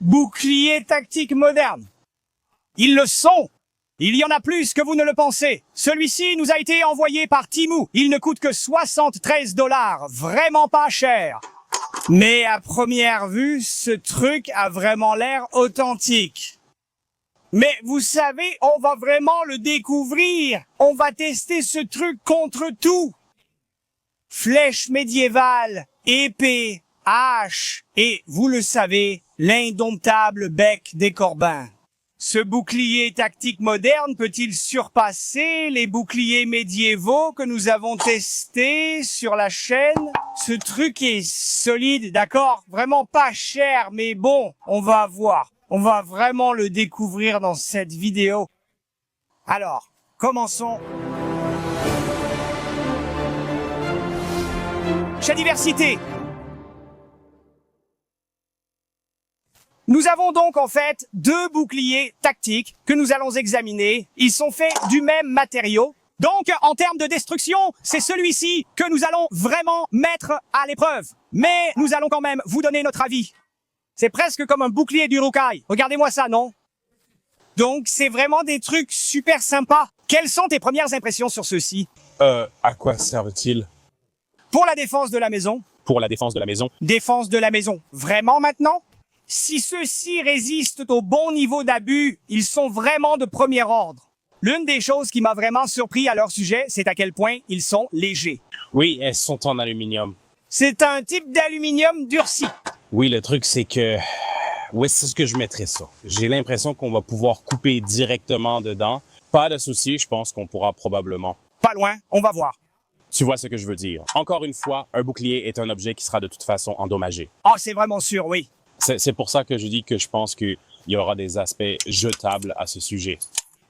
Boucliers tactiques modernes. Ils le sont. Il y en a plus que vous ne le pensez. Celui-ci nous a été envoyé par Temu. Il ne coûte que 73 $. Vraiment pas cher. Mais à première vue, ce truc a vraiment l'air authentique. Mais vous savez, on va vraiment le découvrir. On va tester ce truc contre tout. Flèche médiévale, épée, hache et, vous le savez, l'indomptable bec des Corbins. Ce bouclier tactique moderne peut-il surpasser les boucliers médiévaux que nous avons testés sur la chaîne? Ce truc est solide, d'accord? Vraiment pas cher, mais bon, on va voir. On va vraiment le découvrir dans cette vidéo. Alors, commençons. Chez Diversité. Nous avons donc en fait deux boucliers tactiques que nous allons examiner. Ils sont faits du même matériau. Donc, en termes de destruction, c'est celui-ci que nous allons vraiment mettre à l'épreuve. Mais nous allons quand même vous donner notre avis. C'est presque comme un bouclier d'Urukai. Regardez-moi ça, non? Donc, c'est vraiment des trucs super sympas. Quelles sont tes premières impressions sur ceux-ci? À quoi servent-ils? Pour la défense de la maison. Pour la défense de la maison. Défense de la maison. Vraiment maintenant? Si ceux-ci résistent au bon niveau d'abus, ils sont vraiment de premier ordre. L'une des choses qui m'a vraiment surpris à leur sujet, c'est à quel point ils sont légers. Oui, elles sont en aluminium. C'est un type d'aluminium durci. Oui, le truc, c'est que... Oui, c'est ce que je mettrais ça. J'ai l'impression qu'on va pouvoir couper directement dedans. Pas de souci, je pense qu'on pourra probablement. Pas loin, on va voir. Tu vois ce que je veux dire. Encore une fois, un bouclier est un objet qui sera de toute façon endommagé. Ah, c'est vraiment sûr, oui. C'est pour ça que je dis que je pense qu'il y aura des aspects jetables à ce sujet.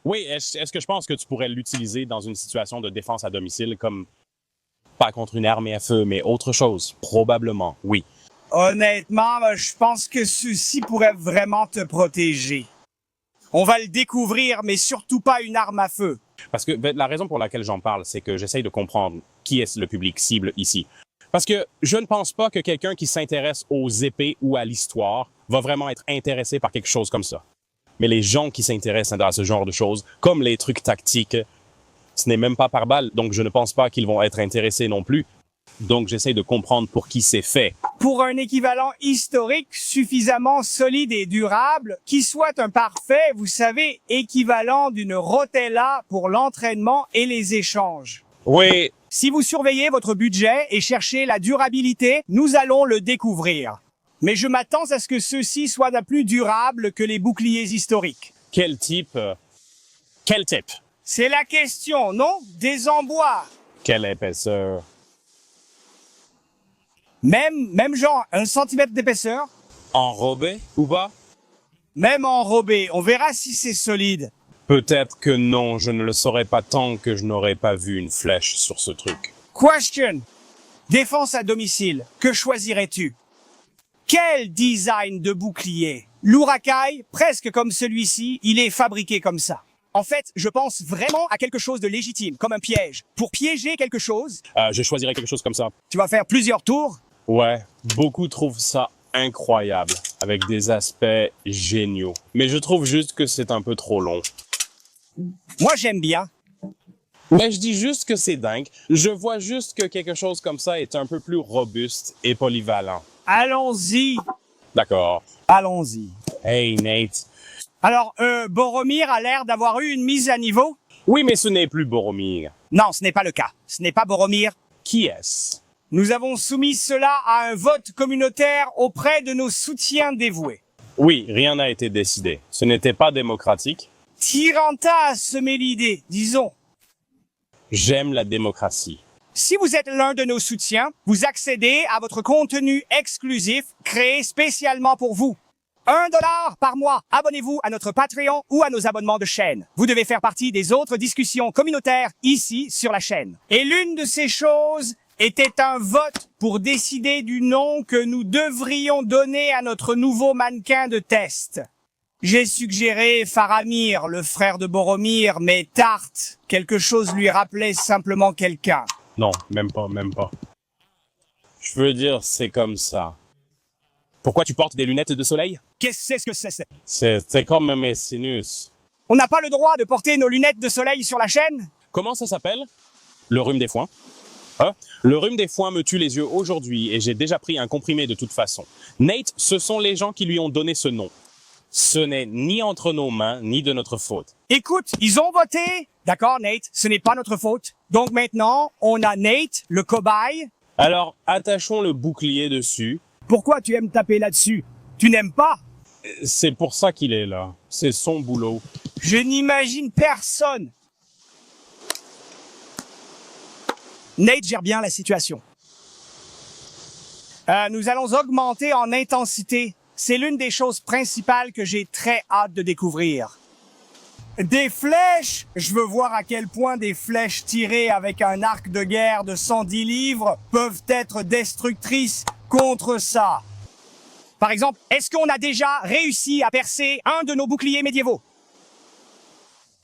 Oui, est-ce que je pense que tu pourrais l'utiliser dans une situation de défense à domicile comme, pas contre une arme à feu, mais autre chose? Probablement, oui. Honnêtement, je pense que ceci pourrait vraiment te protéger. On va le découvrir, mais surtout pas une arme à feu. Parce que la raison pour laquelle j'en parle, c'est que j'essaye de comprendre qui est le public cible ici. Parce que je ne pense pas que quelqu'un qui s'intéresse aux épées ou à l'histoire va vraiment être intéressé par quelque chose comme ça. Mais les gens qui s'intéressent à ce genre de choses, comme les trucs tactiques, ce n'est même pas par balle, donc je ne pense pas qu'ils vont être intéressés non plus. Donc j'essaie de comprendre pour qui c'est fait. Pour un équivalent historique suffisamment solide et durable, qui soit un parfait, vous savez, équivalent d'une rotella pour l'entraînement et les échanges. Oui. Si vous surveillez votre budget et cherchez la durabilité, nous allons le découvrir. Mais je m'attends à ce que ceux-ci soient plus durables que les boucliers historiques. Quel type? Quel type? C'est la question, non? Des en bois. Quelle épaisseur? Même genre 1 centimètre d'épaisseur. Enrobé ou pas? Même enrobé, on verra si c'est solide. Peut-être que non, je ne le saurais pas tant que je n'aurais pas vu une flèche sur ce truc. Question. Défense à domicile, que choisirais-tu? Quel design de bouclier? L'Urukai, presque comme celui-ci, il est fabriqué comme ça. En fait, je pense vraiment à quelque chose de légitime, comme un piège. Pour piéger quelque chose... Je choisirais quelque chose comme ça. Tu vas faire plusieurs tours? Ouais, beaucoup trouvent ça incroyable, avec des aspects géniaux. Mais je trouve juste que c'est un peu trop long. Moi, j'aime bien. Mais je dis juste que c'est dingue. Je vois juste que quelque chose comme ça est un peu plus robuste et polyvalent. Allons-y. D'accord. Allons-y. Hey, Nate. Alors, Boromir a l'air d'avoir eu une mise à niveau? Oui, mais ce n'est plus Boromir. Non, ce n'est pas le cas. Ce n'est pas Boromir. Qui est-ce? Nous avons soumis cela à un vote communautaire auprès de nos soutiens dévoués. Oui, rien n'a été décidé. Ce n'était pas démocratique. Tyranta a semé l'idée, disons. J'aime la démocratie. Si vous êtes l'un de nos soutiens, vous accédez à votre contenu exclusif créé spécialement pour vous. 1 $ par mois. Abonnez-vous à notre Patreon ou à nos abonnements de chaîne. Vous devez faire partie des autres discussions communautaires ici sur la chaîne. Et l'une de ces choses était un vote pour décider du nom que nous devrions donner à notre nouveau mannequin de test. J'ai suggéré Faramir, le frère de Boromir, mais Tarte, quelque chose lui rappelait simplement quelqu'un. Non, même pas, même pas. Je veux dire, c'est comme ça. Pourquoi tu portes des lunettes de soleil? Qu'est-ce que c'est? C'est comme mes sinus. On n'a pas le droit de porter nos lunettes de soleil sur la chaîne? Comment ça s'appelle? Le rhume des foins. Ah, le rhume des foins me tue les yeux aujourd'hui et j'ai déjà pris un comprimé de toute façon. Nate, ce sont les gens qui lui ont donné ce nom. Ce n'est ni entre nos mains, ni de notre faute. Écoute, ils ont voté. D'accord, Nate, ce n'est pas notre faute. Donc maintenant, on a Nate, le cobaye. Alors, attachons le bouclier dessus. Pourquoi tu aimes taper là-dessus? Tu n'aimes pas? C'est pour ça qu'il est là. C'est son boulot. Je n'imagine personne. Nate gère bien la situation. Nous allons augmenter en intensité. C'est l'une des choses principales que j'ai très hâte de découvrir. Des flèches! Je veux voir à quel point des flèches tirées avec un arc de guerre de 110 livres peuvent être destructrices contre ça. Par exemple, est-ce qu'on a déjà réussi à percer un de nos boucliers médiévaux?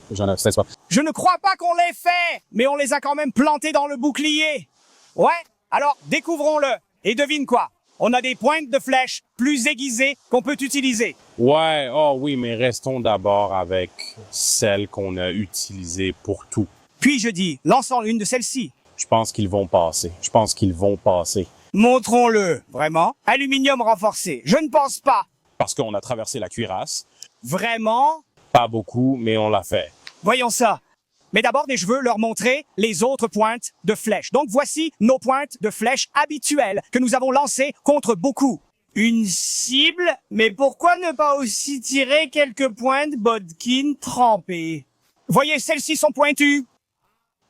J'en ai, c'est pas. Je ne crois pas qu'on l'ait fait, mais on les a quand même plantés dans le bouclier. Ouais, alors découvrons-le. Et devine quoi? On a des pointes de flèches plus aiguisées qu'on peut utiliser. Ouais, oh oui, mais restons d'abord avec celles qu'on a utilisées pour tout. Puis je dis, lançons une de celles-ci. Je pense qu'ils vont passer. Montrons-le, vraiment. Aluminium renforcé. Je ne pense pas. Parce qu'on a traversé la cuirasse. Vraiment? Pas beaucoup, mais on l'a fait. Voyons ça. Mais d'abord, je veux leur montrer les autres pointes de flèches. Donc voici nos pointes de flèches habituelles que nous avons lancées contre beaucoup. Une cible? Mais pourquoi ne pas aussi tirer quelques pointes Bodkin trempées? Voyez, celles-ci sont pointues.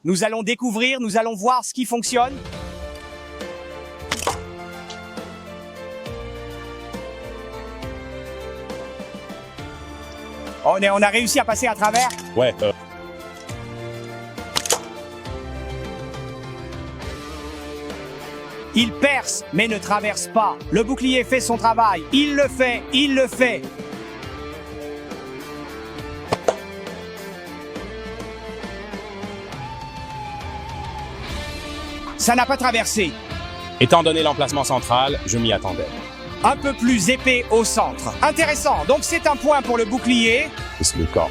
Nous allons découvrir, nous allons voir ce qui fonctionne. On a réussi à passer à travers. Ouais, Il perce, mais ne traverse pas. Le bouclier fait son travail. Il le fait, il le fait. Ça n'a pas traversé. Étant donné l'emplacement central, je m'y attendais. Un peu plus épais au centre. Intéressant. Donc c'est un point pour le bouclier. C'est le cas.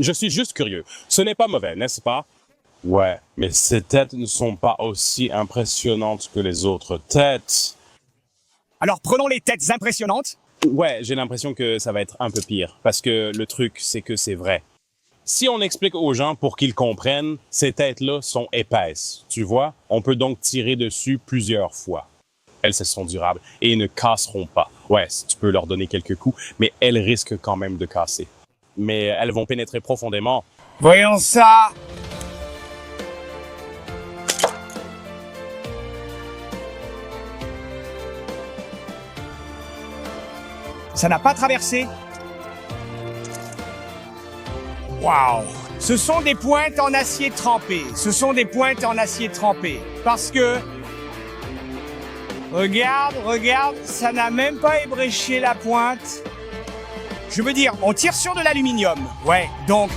Je suis juste curieux. Ce n'est pas mauvais, n'est-ce pas? Ouais, mais ces têtes ne sont pas aussi impressionnantes que les autres têtes. Alors prenons les têtes impressionnantes. Ouais, j'ai l'impression que ça va être un peu pire. Parce que le truc, c'est que c'est vrai. Si on explique aux gens pour qu'ils comprennent, ces têtes-là sont épaisses. Tu vois? On peut donc tirer dessus plusieurs fois. Elles sont durables et ne casseront pas. Ouais, tu peux leur donner quelques coups, mais elles risquent quand même de casser. Mais elles vont pénétrer profondément. Voyons ça. Ça n'a pas traversé. Waouh! Ce sont des pointes en acier trempé. Ce sont des pointes en acier trempé. Parce que... Regarde, ça n'a même pas ébréché la pointe. Je veux dire, on tire sur de l'aluminium. Ouais, donc...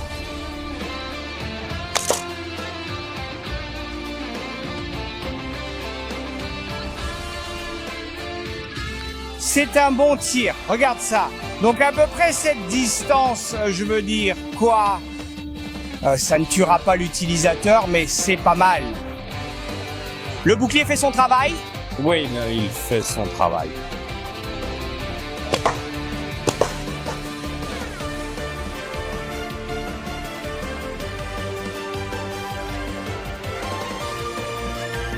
C'est un bon tir. Regarde ça. Donc à peu près cette distance, je veux dire, quoi? Ça ne tuera pas l'utilisateur, mais c'est pas mal. Le bouclier fait son travail? Oui, il fait son travail.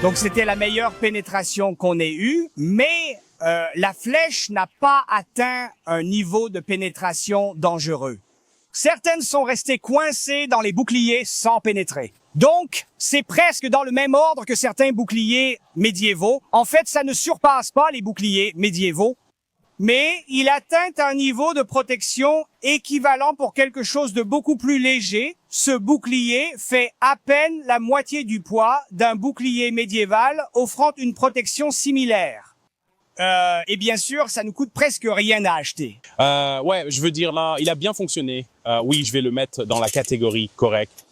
Donc c'était la meilleure pénétration qu'on ait eue, mais la flèche n'a pas atteint un niveau de pénétration dangereux. Certaines sont restées coincées dans les boucliers sans pénétrer. Donc, c'est presque dans le même ordre que certains boucliers médiévaux. En fait, ça ne surpasse pas les boucliers médiévaux, mais il atteint un niveau de protection équivalent pour quelque chose de beaucoup plus léger. Ce bouclier fait à peine la moitié du poids d'un bouclier médiéval offrant une protection similaire. Et bien sûr, ça nous coûte presque rien à acheter. Ouais, je veux dire là, il a bien fonctionné. Oui, je vais le mettre dans la catégorie correcte.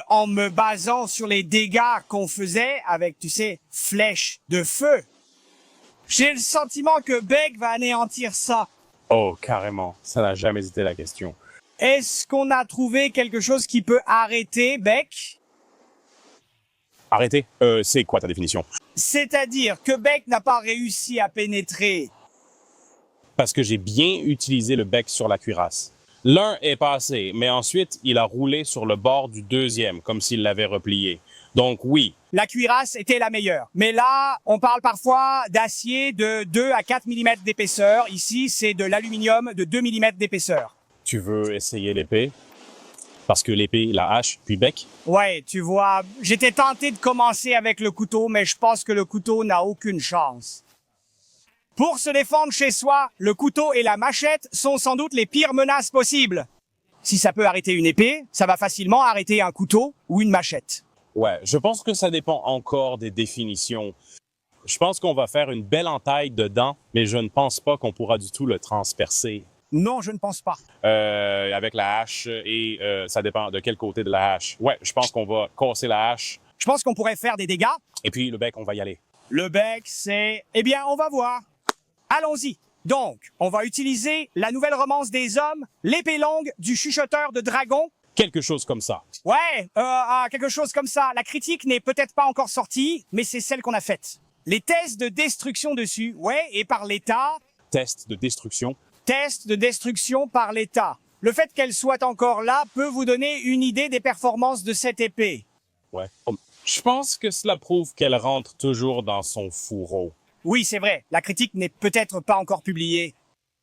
En me basant sur les dégâts qu'on faisait avec, tu sais, flèches de feu. J'ai le sentiment que Beck va anéantir ça. Oh, carrément. Ça n'a jamais été la question. Est-ce qu'on a trouvé quelque chose qui peut arrêter Beck? Arrêtez. C'est quoi ta définition? C'est-à-dire que Beck n'a pas réussi à pénétrer. Parce que j'ai bien utilisé le bec sur la cuirasse. L'un est passé, mais ensuite, il a roulé sur le bord du deuxième, comme s'il l'avait replié. Donc oui. La cuirasse était la meilleure. Mais là, on parle parfois d'acier de 2 à 4 mm d'épaisseur. Ici, c'est de l'aluminium de 2 mm d'épaisseur. Tu veux essayer l'épée? Parce que l'épée, la hache, puis bec? Ouais, tu vois, j'étais tenté de commencer avec le couteau, mais je pense que le couteau n'a aucune chance. Pour se défendre chez soi, le couteau et la machette sont sans doute les pires menaces possibles. Si ça peut arrêter une épée, ça va facilement arrêter un couteau ou une machette. Ouais, je pense que ça dépend encore des définitions. Je pense qu'on va faire une belle entaille dedans, mais je ne pense pas qu'on pourra du tout le transpercer. Non, je ne pense pas. Avec la hache et ça dépend de quel côté de la hache. Ouais, je pense qu'on va casser la hache. Je pense qu'on pourrait faire des dégâts. Et puis le bec, on va y aller. Le bec, c'est... Eh bien, on va voir. Allons-y. Donc, on va utiliser la nouvelle romance des hommes, l'épée longue du chuchoteur de dragon. Quelque chose comme ça. Ouais, quelque chose comme ça. La critique n'est peut-être pas encore sortie, mais c'est celle qu'on a faite. Les tests de destruction dessus, ouais, et par l'État. Test de destruction. Test de destruction par l'État. Le fait qu'elle soit encore là peut vous donner une idée des performances de cette épée. Ouais. Je pense que cela prouve qu'elle rentre toujours dans son fourreau. Oui, c'est vrai. La critique n'est peut-être pas encore publiée.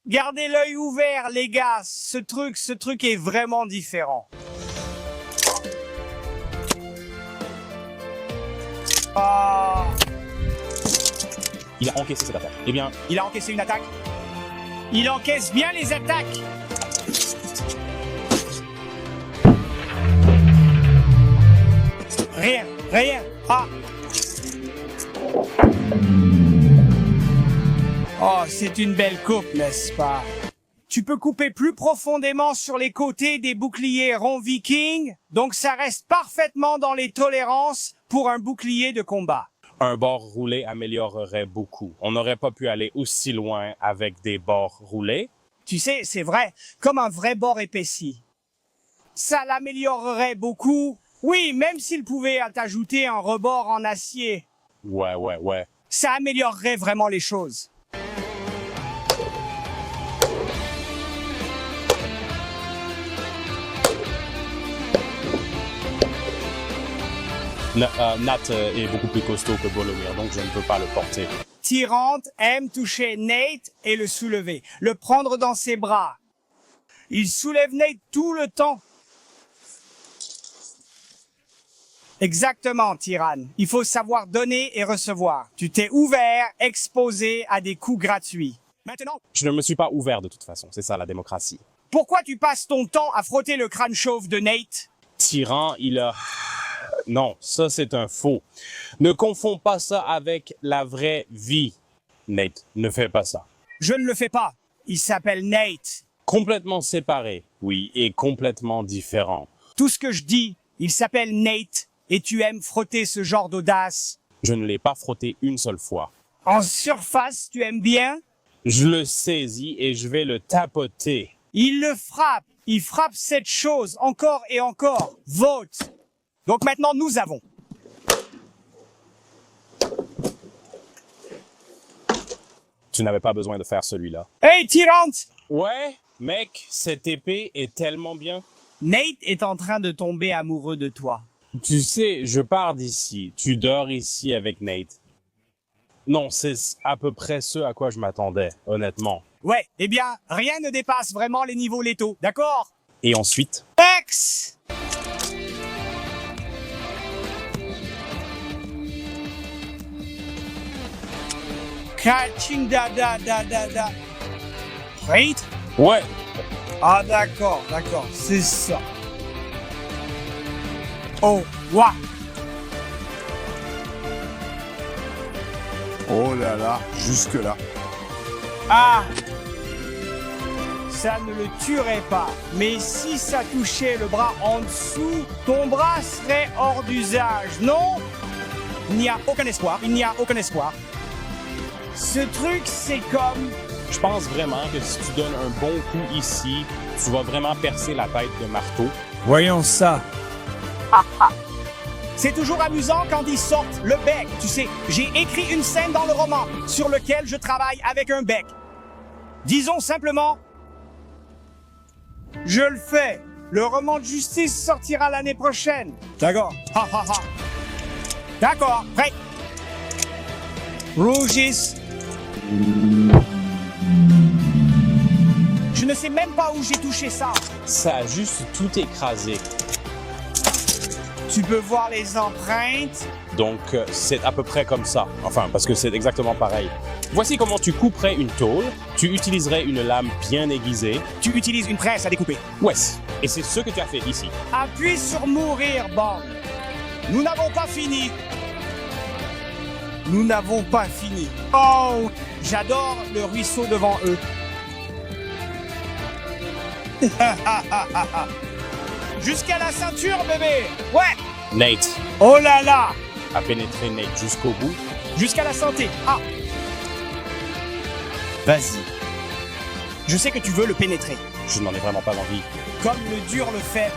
Gardez l'œil ouvert, les gars. Ce truc est vraiment différent. Ah. Il a encaissé cette attaque. Eh bien, Il a encaissé une attaque. Il encaisse bien les attaques. Rien. Ah. Oh, c'est une belle coupe, n'est-ce pas? Tu peux couper plus profondément sur les côtés des boucliers ronds vikings, donc ça reste parfaitement dans les tolérances pour un bouclier de combat. un bord roulé améliorerait beaucoup. On n'aurait pas pu aller aussi loin avec des bords roulés. Tu sais, c'est vrai, comme un vrai bord épaissi. Ça l'améliorerait beaucoup. Oui, même s'il pouvait ajouter un rebord en acier. Ouais. Ça améliorerait vraiment les choses. Nat est beaucoup plus costaud que Bolomir, donc je ne peux pas le porter. Tyrande aime toucher Nate et le soulever, le prendre dans ses bras. Il soulève Nate tout le temps. Exactement, Tyranne. Il faut savoir donner et recevoir. Tu t'es ouvert, exposé à des coups gratuits. Maintenant, Je ne me suis pas ouvert de toute façon, c'est ça la démocratie. pourquoi tu passes ton temps à frotter le crâne chauve de Nate? Tyran, il a... Non, ça c'est un faux. Ne confonds pas ça avec la vraie vie. Nate, ne fais pas ça. Je ne le fais pas. Il s'appelle Nate. Complètement séparé, oui, et complètement différent. Tout ce que je dis, il s'appelle Nate, et tu aimes frotter ce genre d'audace. Je ne l'ai pas frotté une seule fois. En surface, tu aimes bien? Je le saisis et je vais le tapoter. Il le frappe. Il frappe cette chose encore et encore. Vote. Donc maintenant, nous avons. Tu n'avais pas besoin de faire celui-là. Hey, Tyrant! Ouais, mec, cette épée est tellement bien. Nate est en train de tomber amoureux de toi. Tu sais, je pars d'ici. Tu dors ici avec Nate. Non, c'est à peu près ce à quoi je m'attendais, honnêtement. Ouais, eh bien, rien ne dépasse vraiment les niveaux létaux, d'accord? Et ensuite? X! Catching da. Wait? Ouais. Ah d'accord, c'est ça. Oh, ouah! Oh là là, jusque-là. Ah! ça ne le tuerait pas. Mais si ça touchait le bras en dessous, ton bras serait hors d'usage, non? Il n'y a aucun espoir, il n'y a aucun espoir. Ce truc, c'est comme... Je pense vraiment que si tu donnes un bon coup ici, tu vas vraiment percer la tête de marteau. Voyons ça. C'est toujours amusant quand ils sortent le bec. Tu sais, j'ai écrit une scène dans le roman sur lequel je travaille avec un bec. Disons simplement, je le fais. Le roman de justice sortira l'année prochaine. D'accord. Ha ha ha. D'accord. Prêt. Rougis. Je ne sais même pas où j'ai touché ça. Ça a juste tout écrasé. Tu peux voir les empreintes. Donc, c'est à peu près comme ça. Enfin, parce que c'est exactement pareil. Voici comment tu couperais une tôle. Tu utiliserais une lame bien aiguisée. Tu utilises une presse à découper. Ouais, et c'est ce que tu as fait ici. Appuie sur mourir, Bond. Nous n'avons pas fini. Nous n'avons pas fini. Oh, j'adore le ruisseau devant eux. Jusqu'à la ceinture, bébé. Ouais. Nate Oh là là. a pénétré Nate jusqu'au bout. Jusqu'à la santé. Ah. Vas-y. Je sais que tu veux le pénétrer. Je n'en ai vraiment pas envie. Comme le dur le fait.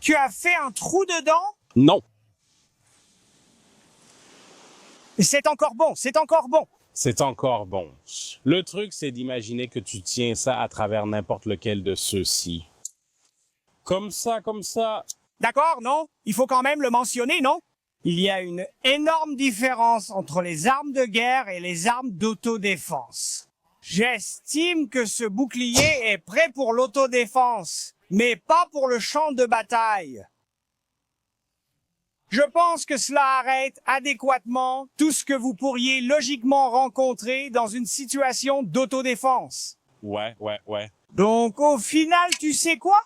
Tu as fait un trou dedans? Non. C'est encore bon, c'est encore bon. C'est encore bon. Le truc, c'est d'imaginer que tu tiens ça à travers n'importe lequel de ceux-ci. Comme ça, comme ça. D'accord, non? Il faut quand même le mentionner, non? Il y a une énorme différence entre les armes de guerre et les armes d'autodéfense. J'estime que ce bouclier est prêt pour l'autodéfense, mais pas pour le champ de bataille. Je pense que cela arrête adéquatement tout ce que vous pourriez logiquement rencontrer dans une situation d'autodéfense. Ouais. Donc au final, tu sais quoi?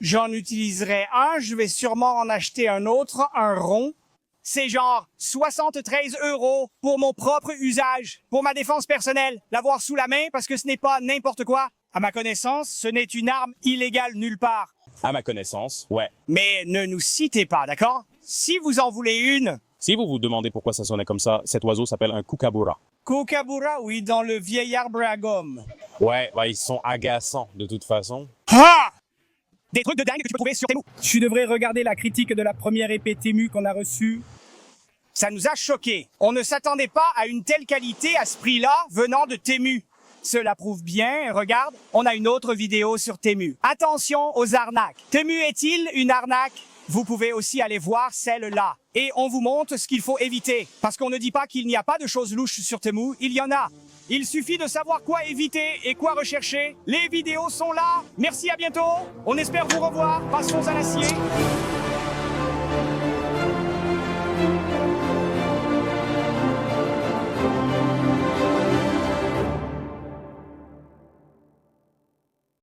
J'en utiliserai un, je vais sûrement en acheter un autre, un rond. C'est genre 73 € pour mon propre usage, pour ma défense personnelle, l'avoir sous la main parce que ce n'est pas n'importe quoi. À ma connaissance, ce n'est une arme illégale nulle part. À ma connaissance, ouais. Mais ne nous citez pas, d'accord? Si vous en voulez une... Si vous vous demandez pourquoi ça sonnait comme ça, cet oiseau s'appelle un kookaburra. Kookaburra, oui, dans le vieil arbre à gomme. Ouais, ils sont agaçants de toute façon. Ah! Des trucs de dingue que tu peux trouver sur Temu. Tu devrais regarder la critique de la première épée Temu qu'on a reçue. Ça nous a choqués. On ne s'attendait pas à une telle qualité à ce prix-là venant de Temu. Cela prouve bien, regarde, on a une autre vidéo sur Temu. Attention aux arnaques. Temu est-il une arnaque? Vous pouvez aussi aller voir celle-là. Et on vous montre ce qu'il faut éviter. Parce qu'on ne dit pas qu'il n'y a pas de choses louches sur Temu, il y en a. Il suffit de savoir quoi éviter et quoi rechercher. Les vidéos sont là. Merci, à bientôt. On espère vous revoir. Passons à l'acier.